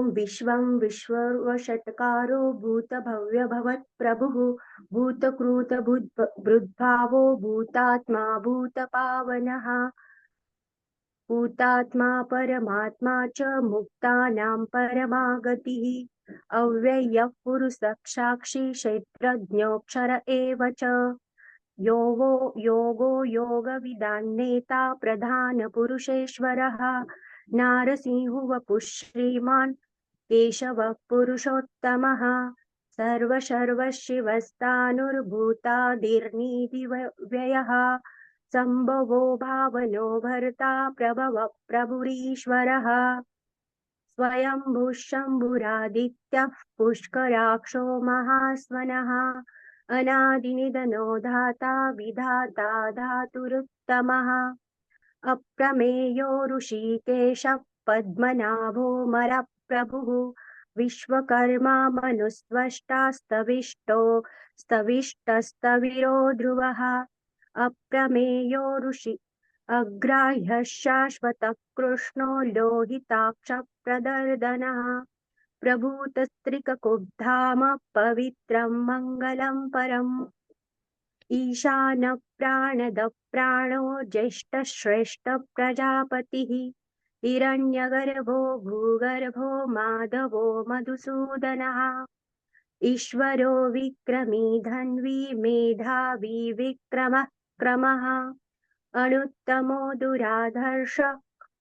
ॐ विश्वं विश्ववषट्कारो भूतभव्यभवत् प्रभुः भूतकृतभुद्भावो भूतात्मा भूतपावनः भूतात्मा परमात्मा च मुक्तानां परमागतिः अव्ययः पुरुषः साक्षी क्षेत्रज्ञोऽक्षर एव च योगो योगविदान्नेता प्रधानपुरुषेश्वरः नारसिंहो वपुः श्रीमान् केशवः पुरुषोत्तमः सर्वशिवस्तानुर्भूतादिर्निधिव्ययः सम्भवो भावनो भर्ता प्रभवः प्रभुरीश्वरः स्वयंभुः शम्भुरादित्यः पुष्कराक्षो महास्वनः अनादिनिधनो धाता विधाता धातुरुत्तमः अप्रमेयो ऋषिकेशः पद्मनाभो मरप्रभुः विश्वकर्मा मनुस्त्वष्टा स्तविष्टस्तविरो ध्रुवः अप्रमेयो ऋषि अग्राह्यः शाश्वतः कृष्णो लोहिताक्षप्रदर्दनः प्रभूतस्त्रिककुब्धाम पवित्रं मङ्गलं परम् ईशानः प्राणदः प्राणो ज्येष्ठश्रेष्ठः प्रजापतिः हिरण्यगर्भो भूगर्भो माधवो मधुसूदनः ईश्वरो विक्रमी धन्वी मेधावी विक्रमः क्रमः अनुत्तमो दुराधर्ष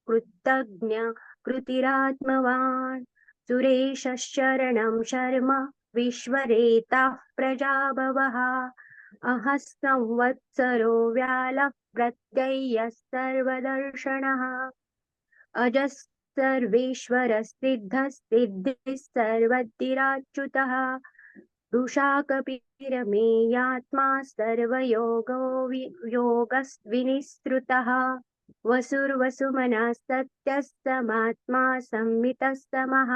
कृतज्ञ कृतिरात्मवान् सुरेशशरणं शर्म विश्वरेताः प्रजाभवः अहः संवत्सरो व्यालः प्रत्ययः सर्वदर्शनः अजः सर्वेश्वरः सिद्धः सिद्धिः सर्वधिराच्युतः रुषा कपिरमेयात्मा सर्वयोगविनिसृतः वसुर्वसुमनः सत्यः समात्मा संवितः समः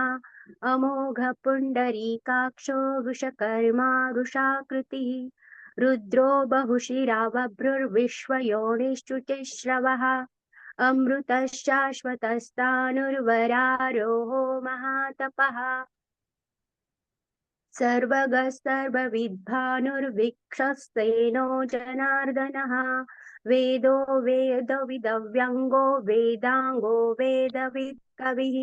अमोघ पुण्डरीकाक्षो वृषकर्मा वृषाकृतिः रुद्रो बहुशिरा बभ्रुर्विश्वयोनिश्चुतिश्रवः अमृतः शाश्वतस्तानुर्वरारोहो महातपः सर्वगः सर्वविद्भानुर्विक्षस्तेनो जनार्दनः वेदो वेदविदव्यङ्गो वेदाङ्गो वेदवित् कविः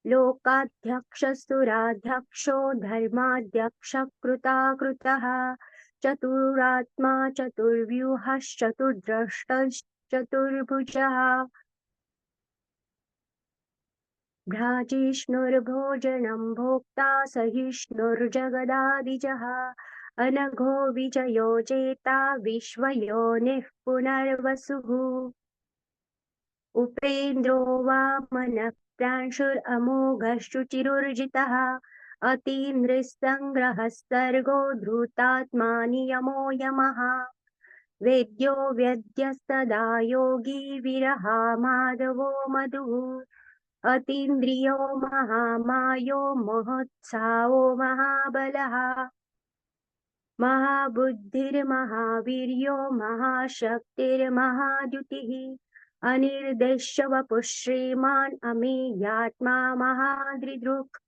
लोकाध्यक्षस्तुराध्यक्षो धर्माध्यक्षः कृताकृतः चतुरात्मा चतुर्व्यूहश्चतुर्द्रष्टश्चतुर्भुजः भ्राजिष्णुर्भोजनं भोक्ता सहिष्णुर्जगदादिजः अनघो विजयो जेता विश्वयोनिः पुनर्वसुः उपेन्द्रो वामनः प्रांशुरमोघश्चुचिरुर्जितः अतीन्द्रियसङ्ग्रहः सर्गो धृतात्मा नियमो यमः वेद्यो वेद्यः सदा योगी विरहा माधवो मधुः अतीन्द्रियो महामायो महोत्साहो महाबलः महाबुद्धिर्महावीर्यो महाशक्तिर्महाद्युतिः अनिर्देश्य वपुः श्रीमान् अमेयात्मा महादृदृक्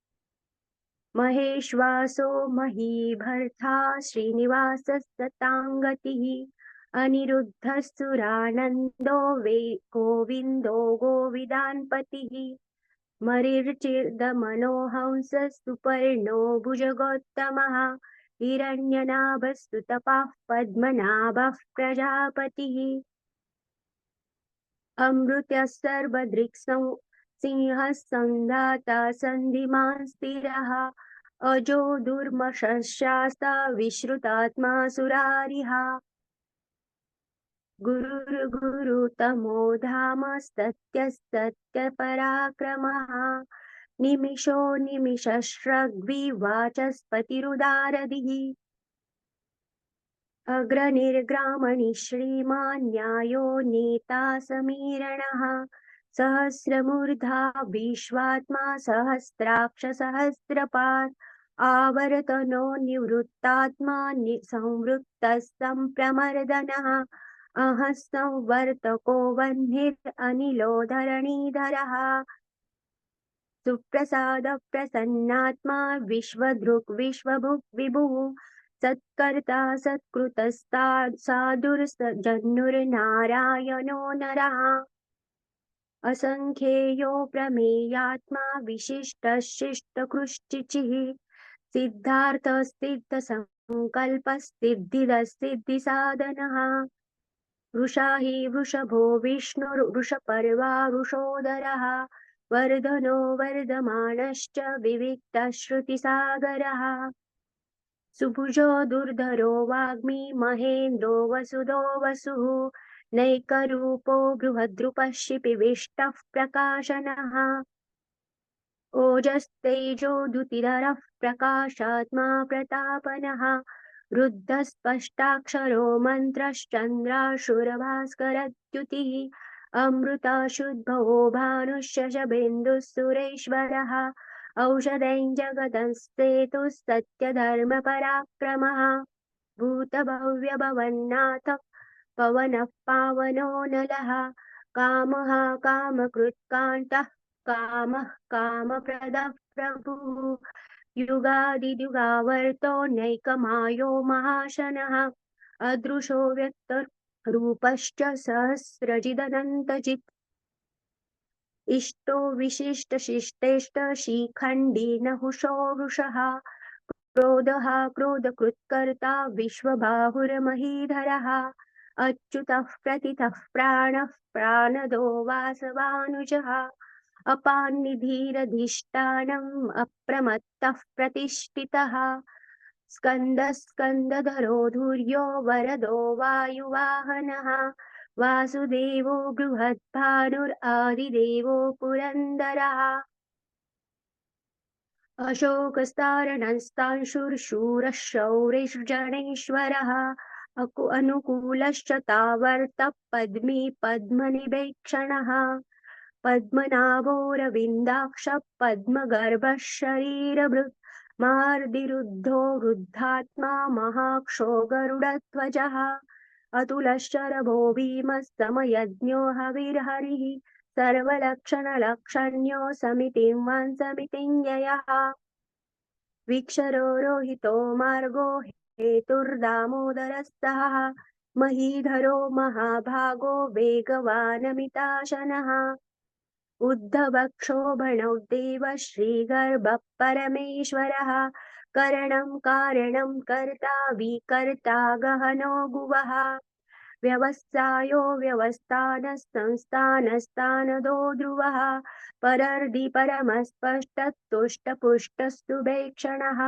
महेश्वासो महीभर्ता श्रीनिवासः सताङ्गतिः अनिरुद्धः सुरानन्दो गोविन्दो गोविदान्पतिः मरीचिर्दमनोहंसः सुपर्णो भुजगोत्तमः हिरण्यनाभस्तुतपाः पद्मनाभः प्रजापतिः अमृतः सर्वदृक् सिंहः सन्धाता सन्धिमान् स्थिरः अजो दुर्मशशास्ता विश्रुतात्मा सुरारिः गुरुर्गुरुतमो धाम सत्यः सत्यपराक्रमः निमिषो निमिषश्रग्विवाचस्पतिरुदारधिः अग्रनिर्ग्रामणि श्रीमान् न्यायो नेता समीरणः सहस्रमूर्धा विश्वात्मा सहस्राक्ष सहस्रपात् आवर्तनो निवृत्तात्मा संवृत्तः सम्प्रमर्दनः अहः संवर्तको वह्निरनिलो धरणीधरः सुप्रसादः प्रसन्नात्मा विश्वदृक् विश्वभुक् विभुः सत्कर्ता सत्कृतस्ता साधुर्जन्युर्नारायणो नरः असंख्येयो प्रमेयात्मा विशिष्टशिष्टकृष्टिचिः सिद्धार्थसिद्धसङ्कल्पसिद्धिदसिद्धिसाधनः वृषा हि वृषभो विष्णुर्वृषपर्वा वृषोदरः वर्धनो वर्धमानश्च विविक्तश्रुतिसागरः सुभुजो दुर्धरो वाग्मी महेन्द्रो वसुदो वसुः नैकरूपो बृहद्रुपः शिपिविष्टः प्रकाशनः ओजस्तेजो द्युतिधरः प्रकाशात्मा प्रतापनः रुद्धस्पष्टाक्षरो मन्त्रश्चन्द्राशुरभास्करद्युतिः अमृतशुद्धो भानुः शशबिन्दुः सुरेश्वरः औषधं जगदस्तेतुः सत्यधर्मपराक्रमः भूतभव्यभवन्नाथः पवनः पावनो नलः कामः कामकृत्कान्तः कामः कामप्रदः प्रभुः युगादियुगावर्तो नैकमायो महाशनः अदृशो व्यक्तरूपश्च सहस्रजिदनन्तजित् इष्टो विशिष्टशिष्टेष्ट शिखण्डी नहुषो वृषः क्रोधः क्रोधकृत्कर्ता विश्वबाहुर्महीधरः अच्युतः प्रतितः प्राणः प्राणदो वासवानुजः अपान्निधिरधिष्ठानम् अप्रमत्तः प्रतिष्ठितः स्कन्दः स्कन्दधरो धुर्यो वरदो वायुवाहनः वासुदेवो बृहद्भानुरादिदेवो पुरन्दरः अशोकस्तारणस्तांशुर्शूरः शौरिर्जनेश्वरः अनुकूलश्च तावर्तः पद्मी पद्मनिवेक्षणः पद्मनाभोरविन्दाक्षः पद्मगर्भः शरीरभृत् मार्दिरुद्धो वृद्धात्मा महाक्षो गरुडध्वजः अतुलश्चरभो भीमः समयज्ञो हविर्हरिः सर्वलक्षणलक्षण्यो समितिं समितिञ्जयः विक्षरो रोहितो मार्गो हेतुर्दामोदरस्तः महीधरो महाभागो वेगवानमिताशनः उद्धवक्षोभणौ देवः श्रीगर्भः परमेश्वरः करणं कारणं कर्ता विकर्ता गहनो गुवः व्यवसायो व्यवस्थानः संस्थानस्थानदो ध्रुवः परर्धि परमस्पष्टतुष्टपुष्टस्तुभेक्षणः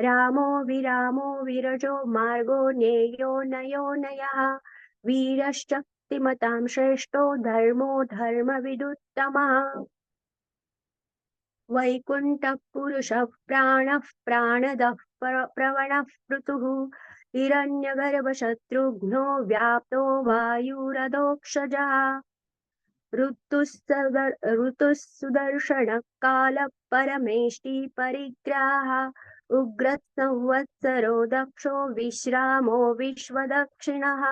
रामो विरामो विरजो मार्गो ज्ञेयो नयो नयः वीरश्चक्तिमतां श्रेष्ठो धर्मो धर्मविदुत्तमः वैकुण्ठः पुरुषः प्राणः प्राणदः प्रवणः पृथुः हिरण्यगर्भशत्रुघ्नो व्याप्तो वायुरधोक्षजः ऋतुः सुदर्शनः कालः परमेष्टि परिग्राह उग्रः संवत्सरो दक्षो विश्रामो विश्वदक्षिणः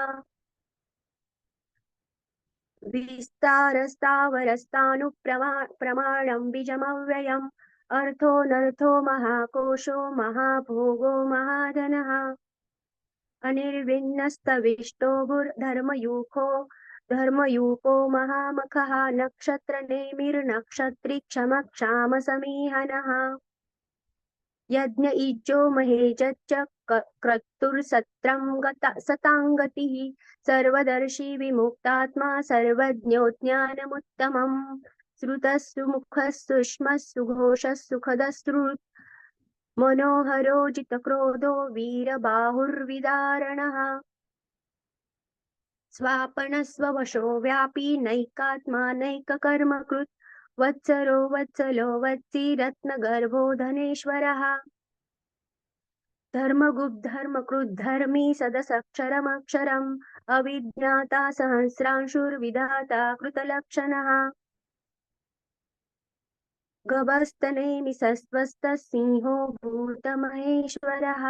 विस्तारस्तावरस्तानुप्रमाणं बीजमव्ययम् अर्थोऽनर्थो महाकोशो महाभोगो महाधनः अनिर्विण्णस्तविष्टो धर्मयूपो महामखः नक्षत्रनेमिर्नक्षत्रिक्षमक्षामसमीहनः यज्ञ इज्जो महेजच्च क्रतुर्सत्रं सताङ्गतिः सर्वदर्शी विमुक्तात्मा सर्वज्ञो ज्ञानमुत्तमम् श्रुतः सुमुखः सूक्ष्मः सुघोषः सुखदः मनोहरो जितक्रोधो वीरबाहुर्विदारणः स्वापनस्ववशो व्यापी नैकात्मा नैककर्मकृत् वत्सरो वत्सलो वत्सी रत्नगर्भो धनेश्वरः धर्मकृद्धर्मी सदसक्षरमक्षरम् अविज्ञाता सहस्रांशुर्विधाता कृतलक्षणः गभस्तनेमि सस्वस्तः सिंहो भूतमहेश्वरः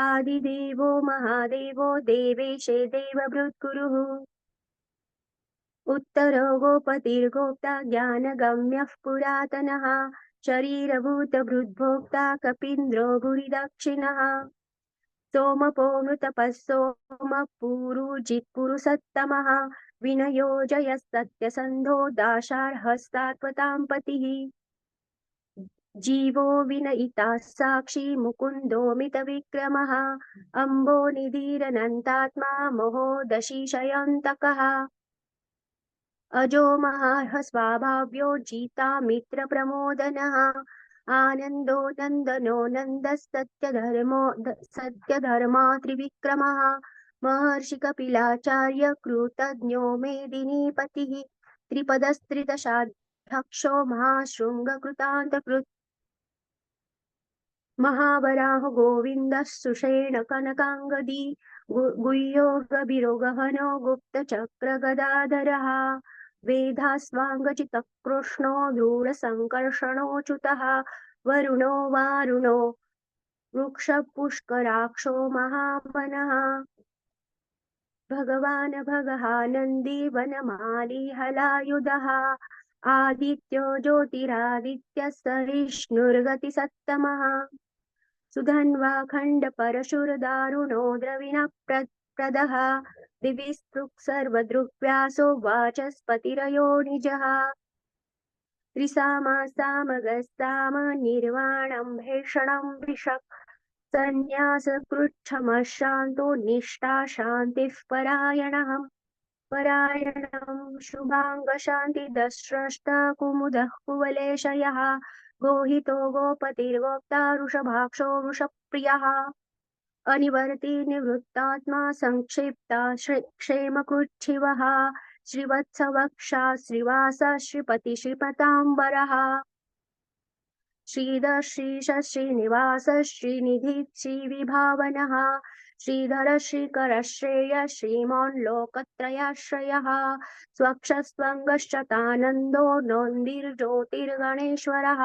आदिदेवो महादेवो देवेशे देवभृद्गुरुः उत्तरो गोपतिर्गोप्ता ज्ञानगम्यः पुरातनः शरीरभूतभृद्भोक्ता कपीन्द्रो भूरिदक्षिणः सोमपोऽमृतपः सोमः पुरुजित्पुरुषोत्तमः विनयो जयस्तत्यसन्धो दाशार्हस्तात्वतां पतिः जीवो विनयिता साक्षी मुकुन्दोऽमितविक्रमः अम्बो निधिरनन्तात्मा महोदशिशयन्तकः अजो महार्हस्वभाव्यो जितामित्रप्रमोदनः आनन्दो नन्दनो सत्यधर्मा त्रिविक्रमः महर्षिकपिलाचार्य कृतज्ञो मेदिनीपतिः त्रिपदस्त्रिदशाध्यक्षो महाशृङ्गकृतान्तकृत् महावराह गोविन्दः सुषेण कनकाङ्गदी गुह्यो गभीरो गहनो गुप्तचक्रगदाधरः वेदास्वाङ्गचितः कृष्णो धूढसङ्कर्षणोऽच्युतः वरुणो वारुणो वृक्षपुष्कराक्षो महावनः भगवान् भगहानन्दी वनमाली हलायुधः आदित्यो ज्योतिरादित्यः सहिष्णुर्गतिसत्तमः सुधन्वा खण्डपरशुरदारुणो द्रविणप्रदः दिविस्तृक् सर्वदृग्व्यासो वाचस्पतिरयो निजः त्रिसामा सामगस्ताम निर्वाणं भीषणं विषक् सन्न्यासकृच्छमशान्तो निष्ठा शान्तिः परायणं शुभाङ्गशान्तिदस्रष्टा कुमुदः कुवलेशयः गोहितो गोपतिर्गोप्ता वृषभाक्षो वृषप्रियः अनिवर्ति निवृत्तात्मा संक्षिप्ता क्षेमकृच्छिवः श्रीवत्सवक्षा श्रीवास श्रीपति श्रीपताम्बरः श्रीधर श्रीश श्रीनिवास श्रीनिधि श्रीविभावनः श्रीधर श्रीकर श्रेय श्रीमान् लोकत्रयाश्रयः स्वक्षस्त्वङ्गश्चतानन्दो नोन्दिर्ज्योतिर्गणेश्वरः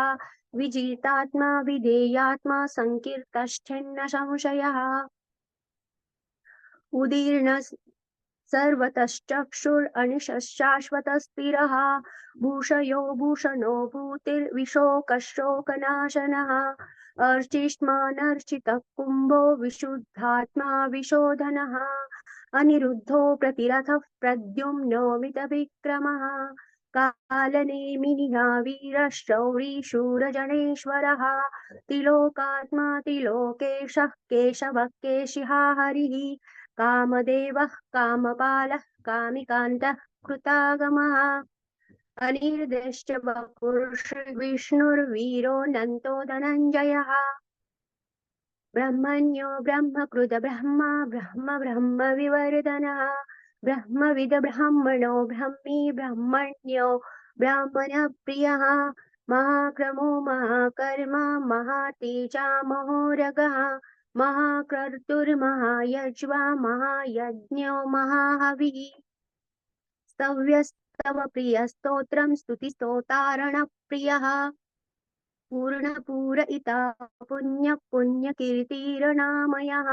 विजितात्मा विधेयात्मा संकीर्तश्चिन्न संशयः उदीर्ण सर्वतश्चक्षुरनिशश्शाश्वतस्थिरः भूषयो भूषणो भूतिर्विशोकशोकनाशनः अर्चिष्मानर्चितः कुम्भो विशुद्धात्मा विशोधनः अनिरुद्धो प्रतिरथः प्रद्युम्नोमितविक्रमः कालनेमिनिः वीरशौरी शूरजनेश्वरः त्रिलोकात्मा त्रिलोकेशः केशवः केशिहा हरिः कामदेवः कामपालः कामिकान्तः कृतागमः अनिर्देश्य विष्णुर्वीरोऽनन्तो धनञ्जयः ब्रह्मण्यो ब्रह्मकृत ब्रह्मा ब्रह्म विवर्धनः ब्रह्मविद ब्राह्मणो ब्रह्मी ब्रह्मण्यो ब्राह्मणप्रियः महाक्रमो महाकर्मा महातेजा महोरगः महाकर्तुर्महायज्वा महायज्ञो महाहविः स्तव्यस्तव प्रियस्तोत्रं स्तुतिस्तोतारणप्रियः पूर्णपूरयिता पुण्यकीर्तिरनामयः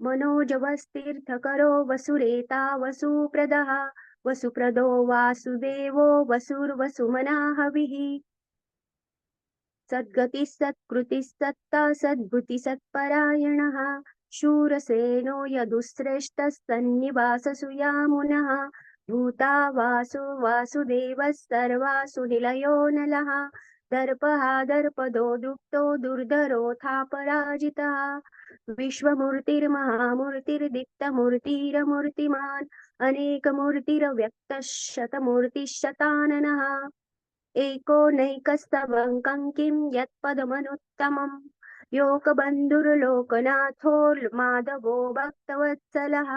मनोजवस्तीर्थकरो वसुरेता वसुप्रदः वसुप्रदो वासुदेवो वसुर्वसुमना हविः सद्गतिः सत्कृतिः सत्ता सद्भुतिः सत्परायणः शूरसेनो यदुश्रेष्ठः सन्निवाससुयामुनः भूता वासु वासुदेवः सर्वासु निलयो नलः दर्पः दर्पदो दुप्तो दुर्धरोऽथापराजितः विश्वमूर्तिर्महामूर्तिर्दीप्तमूर्तिरमूर्तिमान् अनेकमूर्तिरव्यक्तः शतमूर्तिः शताननः एको नैकस्तवङ्कं किं यत्पदमनुत्तमम् योगबन्धुर्लोकनाथो माधवो भक्तवत्सलः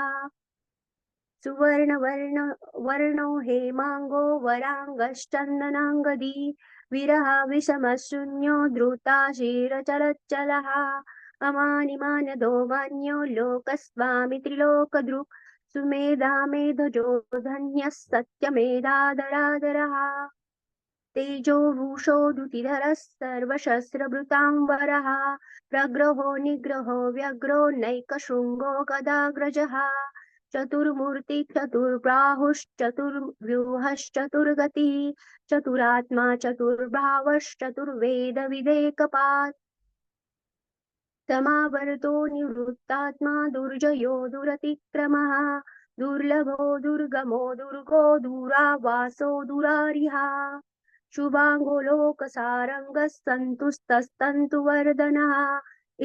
सुवर्णवर्णो हेमाङ्गो वराङ्गश्चन्दनाङ्गदी विरह विषमशून्यो द्रुताशीरचलच्चलः अमानिमानदो मान्यो लोकस्वामि त्रिलोकदृक् सुमेधा मेधजो धन्यः सत्यमेधाधराधरः तेजो वृषो दुतिधरः सर्वशस्त्रभृताम्बरः प्रग्रहो निग्रहो व्यग्रो नैकशृङ्गो गदाग्रजः चतुर्मूर्ति चतुर्व्यूहश्चतुर्गतिः चतुरात्मा चतुर्भावश्चतुर्वेद विवेकपात् समावर्तो निवृत्तात्मा दुर्जयो दुरतिक्रमः दुर्लभो दुर्गमो दुर्गो दूरावासो दुरारिहा शुभांगो लोकसारंगः सन्तुस्तस्तन्तुवर्धनः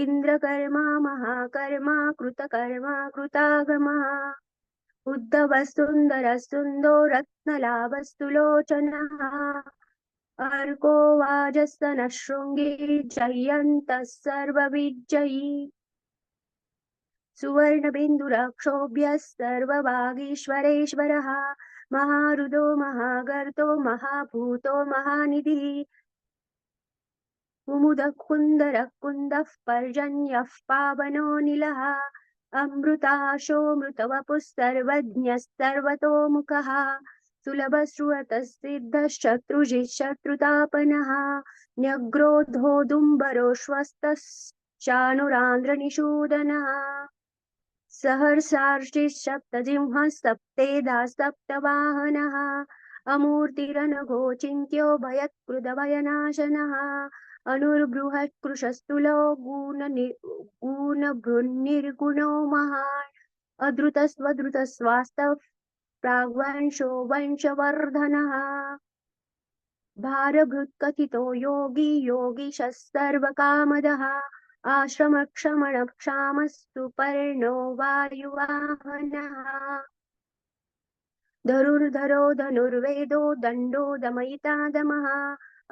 इन्द्रकर्मा महाकर्मा कृतकर्मा कृतागमः उद्धवः सुन्दरः सुन्दो रत्नलाभस्तुलोचनः अर्को वाजस्तनः शृङ्गी जयन्तः सर्वविजयी सुवर्णबिन्दुरक्षोभ्यः सर्वभागीश्वरेश्वरः महारुदो महागर्तो महाभूतो महानिधिः कुमुदः कुन्दरः कुन्दः पर्जन्यः पावनोऽनिलः अमृताशोऽमृतवपुः सर्वज्ञः सर्वतोमुखः सुलभश्रुवतः सिद्धः शत्रुजिः शत्रुतापनः न्यग्रोधोदुम्बरो श्वस्तः चाणुरान्द्रनिषूदनः सहर्षार्षिः सप्तजिह्वः सप्तेधा सप्तवाहनः अमूर्तिरनघो चिन्त्यो भयत्कृतभयनाशनः अनुर्बृहत् कृशस्तुलो गुणभृन्निर्गुणो महान् अधृतस्वधृतस्वास्तः प्राग्वंशो वंशवर्धनः भारभृत्कथितो योगी योगीशः सर्वकामदः आश्रमक्षमणक्षामस्तु पर्णो वायुवाहनः धनुर्धरो धनुर्वेदो दण्डो दमयिता दमः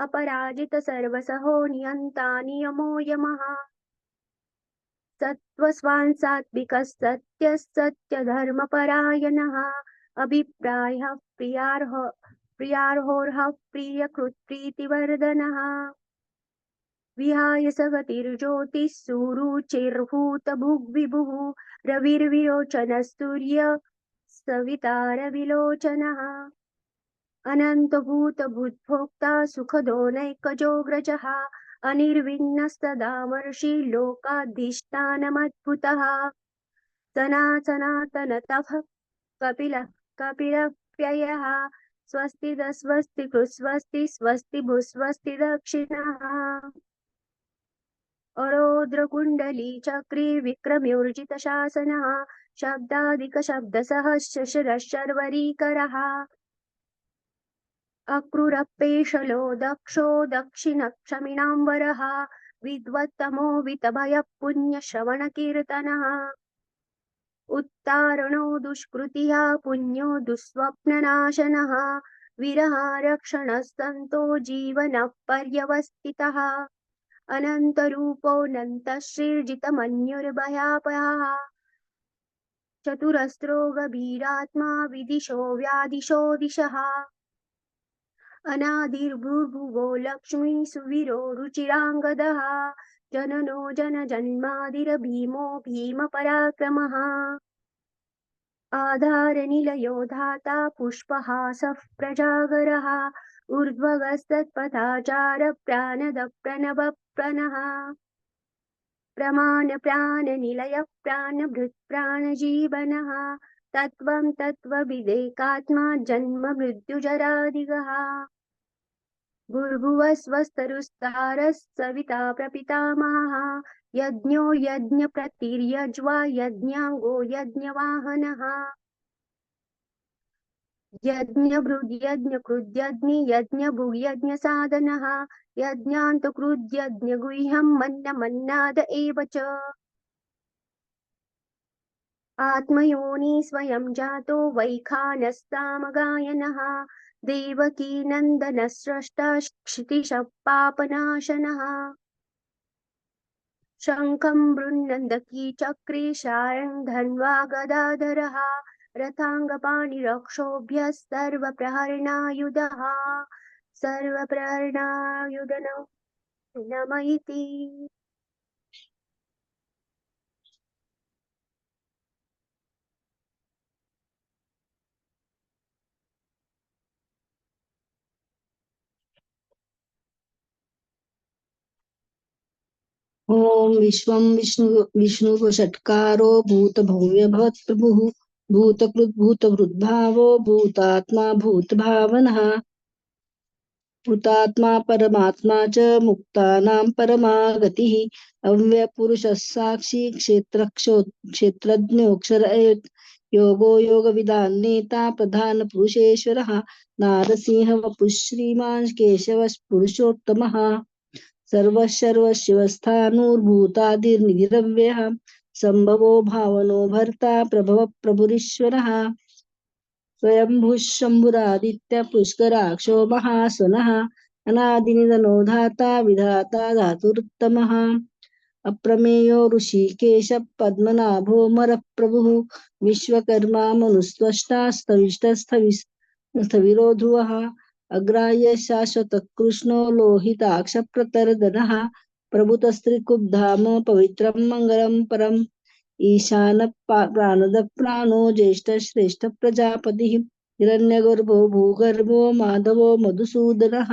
अपराजित सर्वसहो नियन्ता नियमो यमः सत्त्वस्वान् सात्विकः सत्यः सत्यधर्मपरायणः अभिप्रायः प्रियार्होर्हः प्रियकृत्प्रीतिवर्धनः विहाय सगतिर्ज्योतिः सुरुचिर्भूतभुग्विभुः रविर्विरोचनः सूर्य सवितारविलोचनः अनन्तभूतभूतभोक्ता सुखदो नैकजोऽग्रजः अनिर्विण्णस्तदामर्षि लोकाधिष्ठानमद्भुतः सनातनतः कपिलप्ययः स्वस्ति स्वस्ति कृस्वस्ति स्वस्ति भूस्वस्ति दक्षिणः अरोद्रकुण्डली चक्री विक्रम्योर्जितशासनः शब्दादिकशब्दसहस्रशर्वरीकरः अक्रूरपेशलो दक्षो दक्षिणक्षमिणाम्बरः विद्वत्तमो वितभयः पुण्यश्रवणकीर्तनः उत्तारणो दुष्कृतिः पुण्यो दुःस्वप्ननाशनः विरहारक्षणस्तन्तो जीवनः पर्यवस्थितः अनन्तरूपोऽनन्तश्रीर्जितमन्युर्भयापहः चतुरस्रो गभीरात्मा विदिशो व्यादिशो दिशः अनादिर्भूर्भुवो लक्ष्मी सुवीरो रुचिराङ्गदः जननो जनजन्मादिर्भीमो भीमपराक्रमः आधारनिलयो धाता पुष्पहासः प्रजागरः ऊर्ध्वगस्तत्पथाचार प्राणदप्रणवप्रणः प्रमाणप्राणनिलयः प्राणभृत्प्राणजीवनः तत्त्वं तत्त्वविदेकात्मा जन्म मृत्युजरादिगः भूर्भुवः स्वस्तरुस्तारः सविता प्रपितामहः यज्ञो यज्ञप्रतिर्यज्वा यज्ञाङ्गो यज्ञवाहनः यज्ञभृद्यज्ञकृद्यज्ञि यज्ञभुग्यज्ञसाधनः यज्ञान्तकृद्यज्ञगुह्यं मन्नमन्नाद एव च आत्मयोनि स्वयं जातो वैखानस्सामगायनः देवकी नन्दनः स्रष्टा क्षितिशः पापनाशनः शङ्खं बृन्नन्दकी चक्रे शारङ्ग धन्वा गदाधरः रथाङ्गपाणिरक्षोभ्यः सर्वप्रहरणायुधः सर्वप्रहरणायुधनो नमयति। ओम विश्वं विष्णु विष्णुः षट्कारो भूतभव्य भवत्प्रभुः भूतकृत भूतभृद्भावो भूतात्मा भूतभावनः भूतात्मा परमात्मा च मुक्तानां परमा गतिः अव्ययपुरुषः साक्षी क्षेत्रज्ञोऽक्षर एव योगो योगविदां नेता प्रधानपुरुषेश्वरः नारसिंह वपुः श्रीमान् केशवः पुरुषोत्तमः सर्वशर्वशिवस्थाणुर्भूतादिर्निरव्ययः सम्भवो भावनो भर्ता प्रभव प्रभुरीश्वरः स्वयंभुः शम्भुरादित्य पुष्कराक्षो महासुनः अनादिनिधनो धाता विधाता धातुरुत्तमः अप्रमेयो ऋषिकेश पद्मनाभो मरप्रभुः विश्वकर्मा मनुस्त्वष्टा स्थविरो ध्रुवः अग्राह्य शाश्वतः कृष्णो लोहिताक्षप्रतर्दनः प्रभुतस्त्रिकुब्धाम पवित्रं मङ्गलं परम् ईशान प्राणद प्राणो ज्येष्ठ श्रेष्ठ प्रजापतिः हिरण्यगर्भो भूगर्भो माधवो मधुसूदनः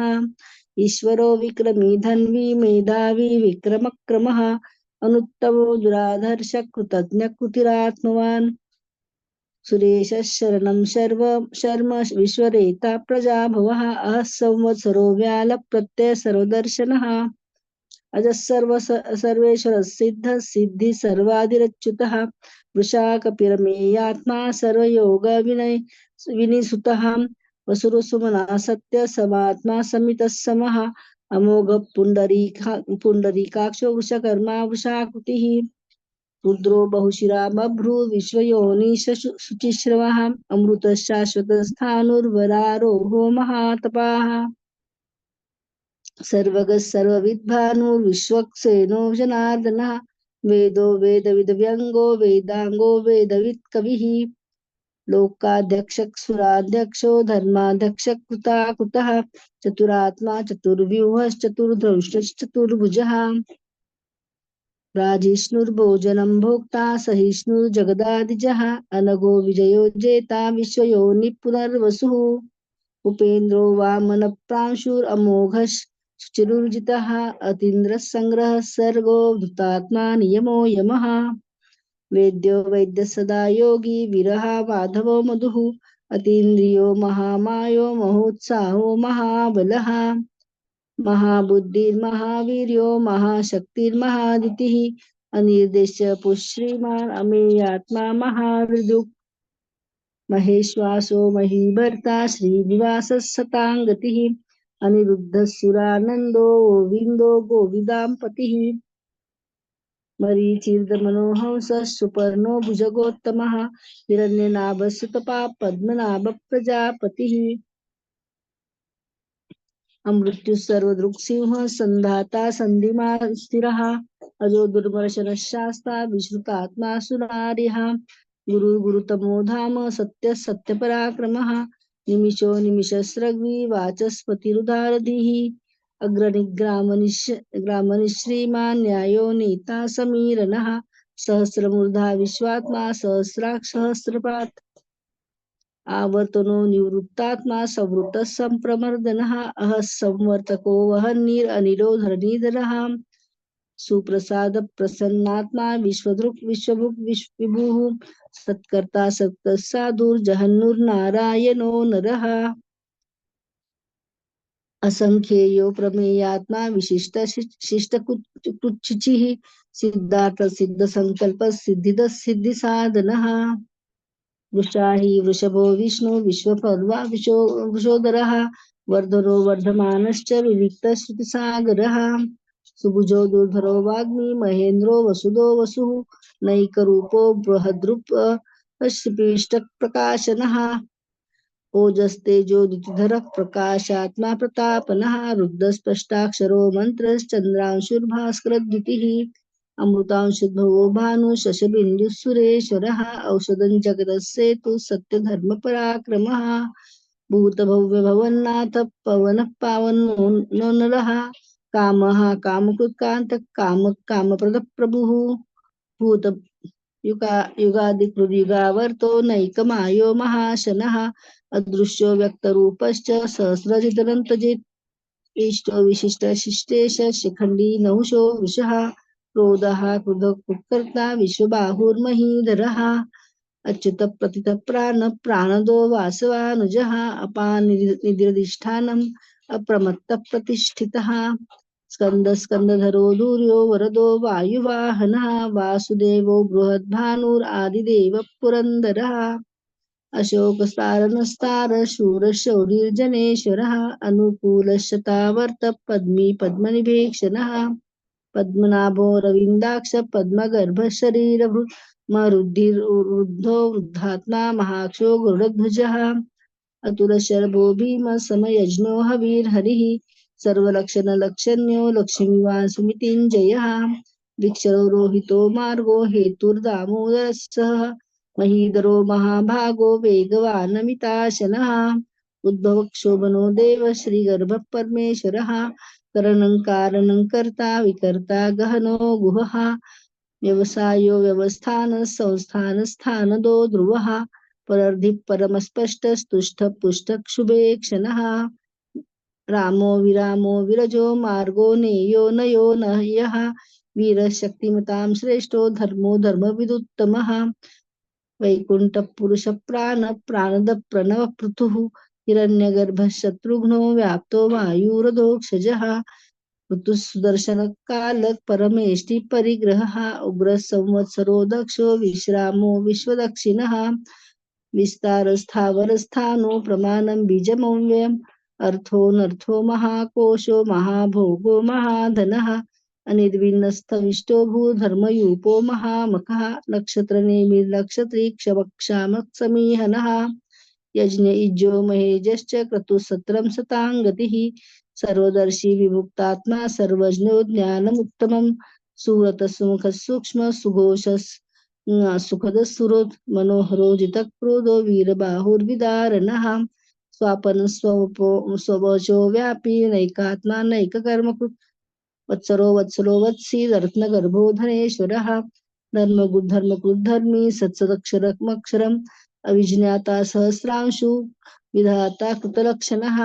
ईश्वरो विक्रमी धन्वी मेधावी विक्रमक्रमः अनुत्तमो दुराधर्ष कृतज्ञ कृतिरात्मवान् सुरेश शरणं शर्म विश्वरेता प्रजाभवः अः संवत्सरो व्याल प्रत्यय सर्वदर्शनः अजः सर्वेश्वरः सिद्धः सिद्धि सर्वादिरच्युतः वृषाकपिरमेयात्मा सर्वयोग विनिसुतः वसुरुसुमनः सत्य समात्मा समितः समः अमोघ पुण्डरीकाक्षो वृषकर्मा वृषाकृतिः रुद्रो बहुशिरा बभ्रू विश्वयोनि शुचिश्रवः अमृतः शाश्वतस्थाणुर्वरारोहो महातपाः सर्वगः सर्वविद्भानुर्विश्वक्सेनो जनार्दनः वेदो वेदविदव्यङ्गो वेदाङ्गो वेदवित्कविः लोकाध्यक्षः सुराध्यक्षो धर्माध्यक्षः कृताकृतः चतुरात्मा चतुर्व्यूहश्चतुर्धनुश्चतुर्भुजः राजिष्णुर्भोजनं भोक्ता सहिष्णुर्जगदादिजः अनघो विजयो जेता विश्वयोनिः पुनर्वसुः उपेन्द्रो वामनप्रांशुरमोघः शुचिरुर्जितः अतीन्द्रः संग्रहः सर्गो धृतात्मा नियमो यमः वेद्यो वैद्यः सदा योगी विरहा माधवो मधुः अतीन्द्रियो महामायो महोत्साहो महाबलः महाबुद्धिर्महावीर्यो महाशक्तिर्महादितिः अनिर्देश्य पुश्रीमान् अमेयात्मा महाहृदुः महेश्वासो महीभर्ता श्रीनिवासः सताङ्गतिः अनिरुद्धः सुरानन्दो गोविन्दो गोविदाम्पतिः मरीचिर्दमनोहंसः सुपर्णो भुजगोत्तमः हिरण्यनाभस्सुतपा पद्मनाभ प्रजापतिः अमृत्युः सर्वदृक्सिंहः सन्धाता सन्धिमान् स्थिरः अजो दुर्मर्शनः शास्ता विश्रुतात्मा सुरारिः गुरुतमो धाम सत्यः सत्यपराक्रमः निमिषो निमिषस्रग्वी वाचस्पतिरुदारधिः ग्रामनिश्रीमान् न्यायो नेता समीरणः सहस्रमूर्धा विश्वात्मा सहस्राक्ष सहस्रपात् आवर्तनो निवृत्तात्मा संवृतः संप्रमर्दनः अहः संवर्तको वह्निरनिलो धरणीधरः सुप्रसाद प्रसन्नात्मा विश्वदृक् विश्वभुक् विभुः सत्कर्ता सत्तः साधुर्जहन्नुर्नारायणो नरः असंख्येयो प्रमेयात्मा विशिष्ट शिष्टकृच्छिः सिद्धार्थ सिद्ध संकल्प सिद्धिद सिद्धि साधनः वृषाहि वृषभो विष्णु विश्वपर्वा वृषोदरः वर्धनो वर्धमानश्च विविक्तश्रुतिसागरः सुभुजो दुर्धरो वाग्मी महेन्द्रो वसुदो वसुः नैकरूपो बृहद्रूप प्रकाशनः ओजस्तेजोदितिधरः प्रकाशात्मा प्रतापनः रुद्रस्पष्टाक्षरो मन्त्रश्चन्द्रांशुर्भास्करद्युतिः अमृतांशुर्भवो भानु शशबिन्दुः सुरेश्वरः औषधं जगतस्सेतु सत्यधर्मपराक्रमः भूतभव्यभवन्नाथ पवनः पावनो नरः कामः कामकृत्कान्तः कामप्रदः प्रभुः भूत युगादिकृद्युगावर्तो नैकमायो महाशनः अदृश्यो व्यक्तरूपश्च सहस्रजितरन्तजित् इष्टो विशिष्टशिष्टेश शिखण्डी नहुषो वृषः क्रोधः क्रुधकृत्कर्ता विश्वबाहुर्महीधरः अच्युत प्रतित प्राण प्राणदो वासवानुजः अपान निधिष्ठानम् अप्रमत्त प्रतिष्ठितः स्कंद स्कंदधरो धूर्यो वरदो वायुवाहनः वासुदेवो बृहद्भानुरादिदेव पुरन्दरः अशोकस्तारनस्तार शूरशौर्यर्जनेश्वरः अनुकूलशतावर्त पद्मी पद्मनिभीक्षणः पद्मनाभो रविन्दाक्ष पद्मगर्भ शरीरभृद्रुद्धो वृद्धात्मा महाक्षो गरुडध्वजः अतुलशर्भो भीमसमयज्ञो हविर्हरिः सर्वलक्षणलक्षण्यो लक्ष्मीवान् सुमितिञ्जयः विक्षरो रोहितो मार्गो हेतुर्दामोदरः महीधरो महाभागो वेगवानमिताशनः उद्भवक्षोभनो देव श्रीगर्भः परमेश्वरः करणं कारणं कर्ता विकर्ता गहनो गुहः व्यवसायो व्यवस्थान संस्थान स्थानदो ध्रुवः परर्धि परमस्पष्टस्तुष्ट पुष्ट क्षुभे क्षणः रामो विरामो विरजो मार्गो नेयो नयो नयः वीरशक्तिमतां श्रेष्ठो धर्मो धर्मविदुत्तमः वैकुंठ पुरुष प्राण प्राणद प्रणव पृथुः हिरण्यगर्भ शत्रुघ्नो व्याप्तो वायुरधोक्षजः ऋतुसुदर्शन काल परमेष्टि परिग्रहः उग्र संवत्सरो दक्षो विश्रामो विश्वदक्षिणः विस्तार स्थावर स्थानो प्रमाणं बीजमव्ययम् अर्थोऽनर्थो महाकोशो महाभोगो महाधनः अनिर्विण्णस्थविष्टो भूधर्मयूपो महामखः नक्षत्रनेमिर्नक्षत्री क्षमक्षामक्षमीहनः यज्ञ इज्जो महेजश्च क्रतुसत्रं सतां गतिः सर्वदर्शी विमुक्तात्मा सर्वज्ञो ज्ञानमुत्तमं सुव्रत सुमुख सूक्ष्म सुघोष सुखद सुहृद मनोहरो जितक्रोधो वीरबाहुर्विदारणः स्वापन स्ववचो व्यापी नैकात्मा नैककर्मकृत् वत्सरो वत्सलो वत्सी रत्नगर्भो धनेश्वरः धर्मकृद्धर्मी सत्सदक्षरमक्षरम् अविज्ञाता सहस्रांशु विधाता कृतलक्षणः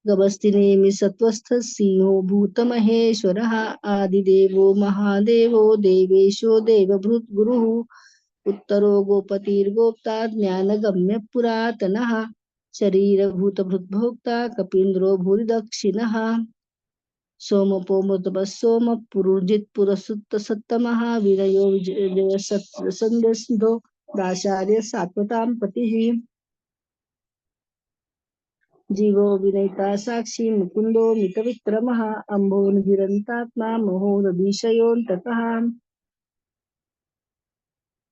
गभस्तिनेमि सत्वस्थ सिंहो भूतमहेश्वरः आदिदेवो महादेवो देवेशो देवभृत् गुरुः उत्तरो गोपतिर्गोप्ता ज्ञानगम्य पुरातनः शरीरभूतभृद्भोक्ता कपीन्द्रो भूरिदक्षिणः सोमपो सोम पुरुजित पुरसुत्त सत्तमः विनयो विजय संध्यो दाशार्य सात्वतां पतिः जीवो विनयिता साक्षी मुकुंदो मितविक्रमः अम्भो निरन्तात्मा महोदधिशयोऽन्तकः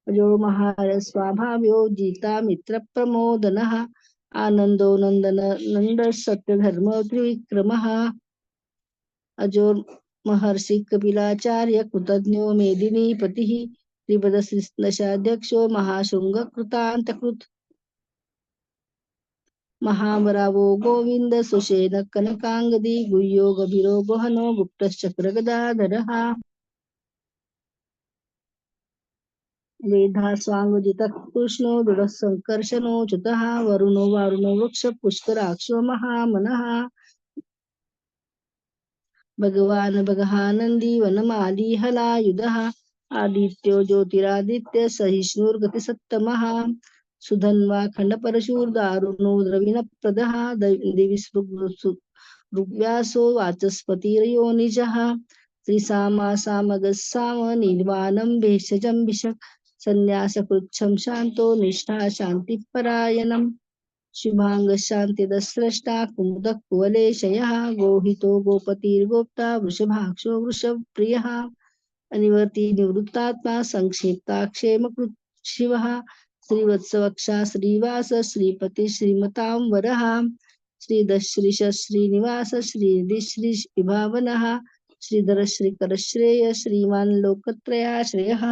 अजो महार स्वाभाव्यो जीता मित्र प्रमोदनः आनंदो नंदन नंद सत्यधर्म त्रिविक्रमः अजो महर्षि कपिलाचार्य कृतज्ञो मेदिनीपतिः त्रिपदश्रीदशाध्यक्षो महाशृंग कृतान्तकृत् महाबरावो गोविंद सुषेण कनकांगदी गुह्यो गभीरो गहनो गुप्तश्चक्रगदाधरः वेधा स्वांगजित कृष्णो दृढ संकर्षणो च्युतः वरुणो वारुणो वृक्ष पुष्कराक्षो महामनः भगवान भगहानंदी वनमाली हलायुधः आदित्यो ज्योतिरादित्य सहिष्णुर्गतिसत्तमः सुधन्वा खण्डपरशूर्दारुणो द्रविणप्रदः दिवि ऋग्व्यासो वाचस्पतिर्योनिजः त्रिसामा सामगस्साम निर्वाणं भेषजं भिषक् संन्यासकृच्छं शान्तो निष्ठा शान्तिपरायणम् शुभांग शान्तिदस्रष्टा कुमुदः कुवलेशयः गोहितो गोपतिर्गोप्ता वृषभाक्षो वृषभप्रियः अनिवर्ती निवृत्तात्मा संक्षिप्ताक्षेमकृत् शिवः श्रीवत्सवक्षा श्रीवास श्रीपति श्रीमतां वरः श्रीदश्रीश श्रीनिवास श्रीनिधि श्री विभावनः श्रीधर श्रीकर श्रेय श्रीमान् लोकत्रयाश्रयः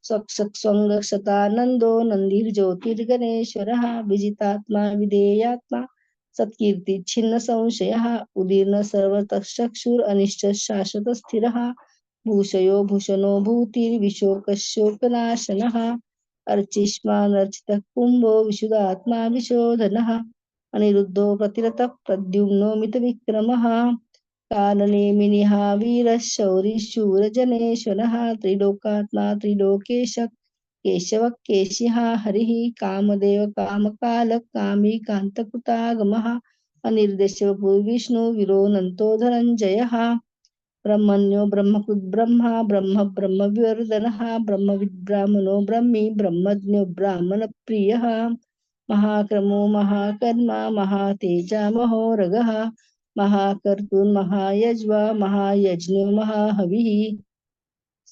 स्वंगक्षतानंदो नंदीर्ज्योतिर्गणेश्वरः विजितात्मा विधेयात्मा सत्कीर्ति छिन्न संशयः उदीर्ण सर्वतश्चक्षुर अनिश्च शाश्वत स्थिरः भूषयो भूषणो भूतिर्विशोकशोकनाशनः अर्चिष्मानर्चितः कुम्भो विशुदात्मा विशोधनः अनिरुद्धो प्रतिरतः प्रद्युम्नो मितविक्रमः काननेमिनिहा वीरः शौरिशूरजनेश्वरः त्रिलोकात्मा त्रिलोकेश केशव केशिहा हरिः कामदेव कामकाल कामी कान्तकृतागमः अनिर्देश्य विष्णु विरोनन्तो धनञ्जयः ब्रह्मण्यो ब्रह्मकृद् ब्रह्मा ब्रह्म ब्रह्मविवर्धनः ब्रह्मविद्ब्राह्मणो ब्रह्मी ब्रह्मज्ञो ब्राह्मणप्रियः महाक्रमो महाकर्मा महातेजा महोरगः महाकर्तुर्महायज्वा महायज्ञो महाहविः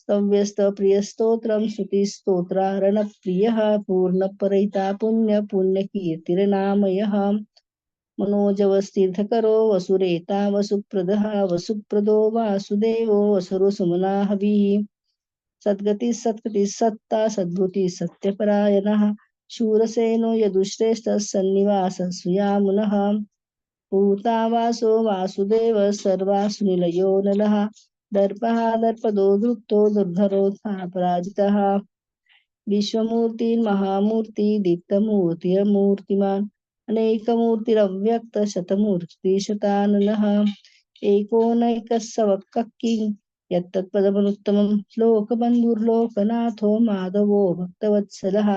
सव्यस्तप्रियस्तोत्रं श्रुतिस्तोत्रारणप्रियः पूर्णपरैता पुण्यपुण्यकीर्तिर्नामयः मनोजवस्तीर्थकरो वसुरेता वसुप्रदः वसुप्रदो वासुदेवो वसुरुसुमना हविः सद्गतिः सत्कृतिः सत्ता सद्भूतिः सत्यपरायणः शूरसेनो यदुश्रेष्ठः सन्निवासः सुयामुनः भूतावासो वासुदेव सर्वासुनिलयो नलः दर्पः दर्पदो दृप्तो दुर्धरोऽथा पराजितः विश्वमूर्तिर्महामूर्ति दीप्तमूर्तिर्मूर्तिमान् अनेकमूर्तिरव्यक्त शतमूर्तिशताननः एकोनैकस्सवक्किं यत्तत्पदमनुत्तमं लोकबन्धुर्लोकनाथो माधवो भक्तवत्सलः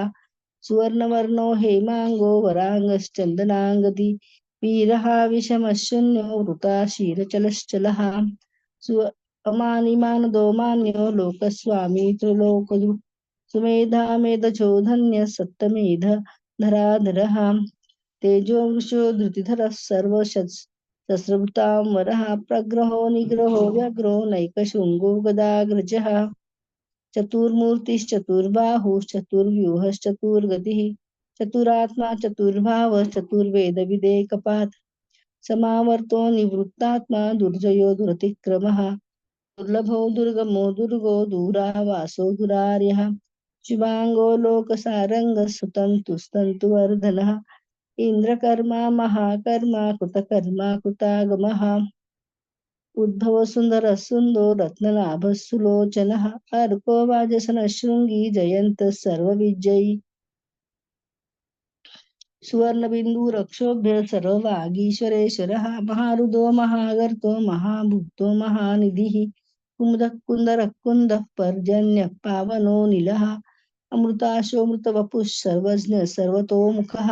सुवर्णवर्णो हेमाङ्गो वराङ्गश्चन्दनाङ्गदी वीरः विषमशून्यो वृताशीरचलश्चलः अमानिमानदो मान्यो लोकस्वामी त्रिलोकदु सुमेधा मेधजो धन्य सत्तमेध धराधरः तेजो वृषो धृतिधरः सर्वशस्त्रभृतां वरः प्रग्रहो निग्रहो व्यग्रो नैकशृङ्गो गदाग्रजः चतुर्मूर्तिश्चतुर्बाहुश्चतुर्व्यूहश्चतुर्गतिः चतुरात्मा चतुर्भावः चतुर्वेदविदेकपात् समावर्तो निवृत्तात्मा दुर्जयो दुरतिक्रमः दुर्लभो दुर्गमो दुर्गो दूरावासो दुरार्यः शुभांगो लोकसारंग सुतन्तुस्तन्तुवर्धनः इंद्रकर्मा महाकर्मा कृतकर्मा कृतागमः उद्भव सुंदर सुंदो रत्ननाभ सुलोचनः अर्को वाजसन शृंगी जयंत सर्वविजयी सुवर्णबिंदु रक्षोभ्य सर्ववागीश्वरेश्वरः महारुदो महागर्तो महाभूतो महानिधिः कुमुदः कुन्दरः कुन्दः पर्जन्यः पावनो नीलः अमृताशोऽमृतवपुः सर्वज्ञ सर्वतोमुखः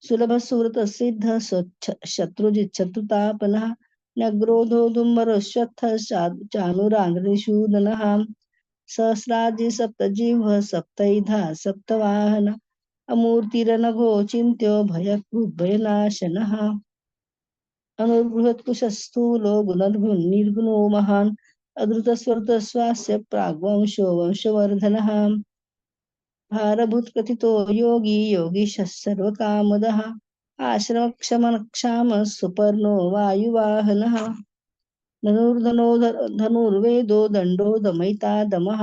सुलभ सुव्रत सिद्ध शत्रुजित् शत्रुतापनः नग्रोधो दुम्बरश्वत्थ चानुरान्द्रनिषूदनः सहस्राजी सप्तजिह्व सप्तैधा सप्तवाहन अमूर्तिरनघो चिन्त्यो भयकृद्भयनाशनः अनुर्बृहत्कुशस्थूलो गुणनिर्गुणो महान् अधृतस्वर्तस्वास्य प्राग्वंशो वंशवर्धनः भारभूतकथितो योगी योगीशः सर्वकामदः आश्रमक्षमक्षामः सुपर्णो वायुवाहनः धनुर्वेदो दण्डो दमयिता दमः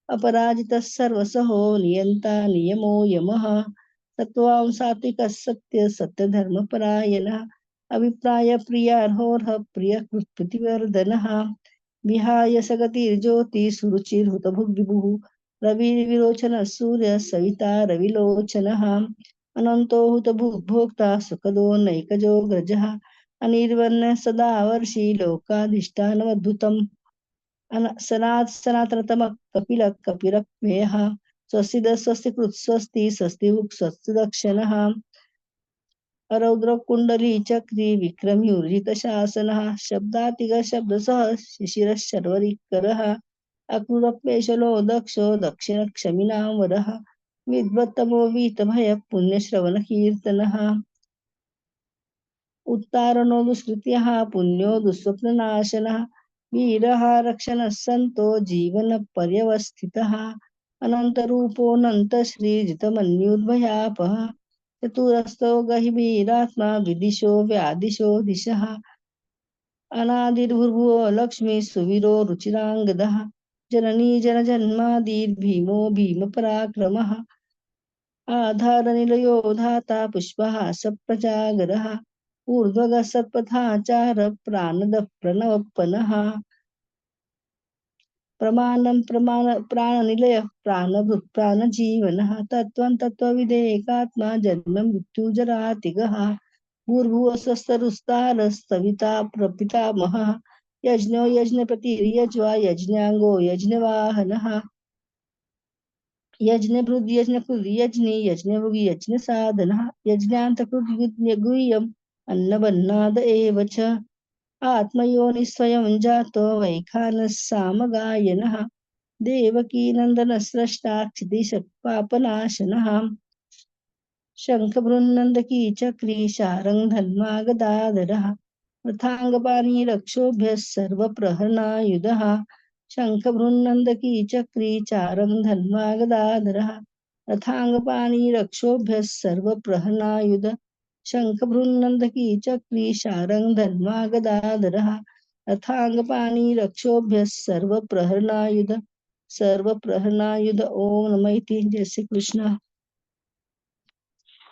अपराजितः सर्वसहो नियन्ता नियमो यमः सत्त्वां सात्विकः सत्यधर्मपरायणः अभिप्राय प्रियार्होर्ह प्रियकृत्प्रीतिवर्धनः विहाय सगतिर्ज्योति सुरुचिर्हुतभुग्विभुः रविर्विरोचनः सूर्यः सविता रविलोचनः अनन्तो हुतभुग्भोक्ता सुखदो नैकजो ग्रजः अनिर्वन्नः सदा वर्षी लोकाधिष्ठानमद्भुतम् सनातनतमः कपिलः कपिरप्ययः स्वस्ति स्वस्ति कृत् स्वस्ति स्वस्ति स्वस्ति दक्षिणः रौद्रकुण्डली चक्री विक्रम्यूर्जितशासनः शब्दातिग शब्दसः शिशिरः शर्वरीकरः अक्रूरप्येशलो दक्षो दक्षिणक्षमिनां वरः विद्वत्तमो वीतभयः पुण्यश्रवणकीर्तनः उत्तारणो दुष्कृत्यः पुण्यो दुःस्वप्ननाशनः वीरः रक्षणः सन्तो जीवनपर्यवस्थितः अनन्तरूपोऽनन्तश्रीजितमन्युद्भयापः चतुरस्थो गहिबीरात्मा विदिशो व्यादिशो दिशः अनादिर्भुर्भुवो लक्ष्मी सुवीरो रुचिराङ्गदः जननी जनजन्मादिर्भीमो भीमपराक्रमः आधारनिलयो धाता पुष्पहास प्रजागरः ऊर्ध्वगः सत्पथाचार प्राणदः प्रणवप्पनः प्रमाणं प्राणनिलयः प्राणभृत् प्राणजीवनः तत्त्वं तत्त्वविदेकात्मा जन्म मृत्युजरातिगः भूर्भुवस्वस्तरुस्तारस्तविता प्रपितामहः यज्ञो यज्ञपतिर्यज्वा यज्ञाङ्गो यज्ञवाहनः यज्ञभृद् यज्ञकृद् यज्ञे यज्ञभुगि यज्ञसाधनः यज्ञान्तकृद् गुह्यम् अन्नबन्नाद एव च आत्मयोनि स्वयं जातो वैखानः सामगायनः देवकीनन्दनस्रष्टा क्षितिशक्पापनाशनः शङ्खबृन्नन्दकी चक्री शारङ्गधन्वा गदाधरः रथाङ्गपाणि रक्षोभ्यः सर्वप्रहरणायुधः शङ्खबृन्नन्दकी चक्री चारङ्गधन्वा गदाधरः रथाङ्गपाणि रक्षोभ्यः सर्वप्रहरणायुध शङ्खबृन्नन्दकी चक्री शारङ्गधन्वा गदाधरः रथाङ्गपाणि रक्षोभ्यः सर्वप्रहरणायुध सर्वप्रहरणायुध ओम नमः इति। जय श्री कृष्ण।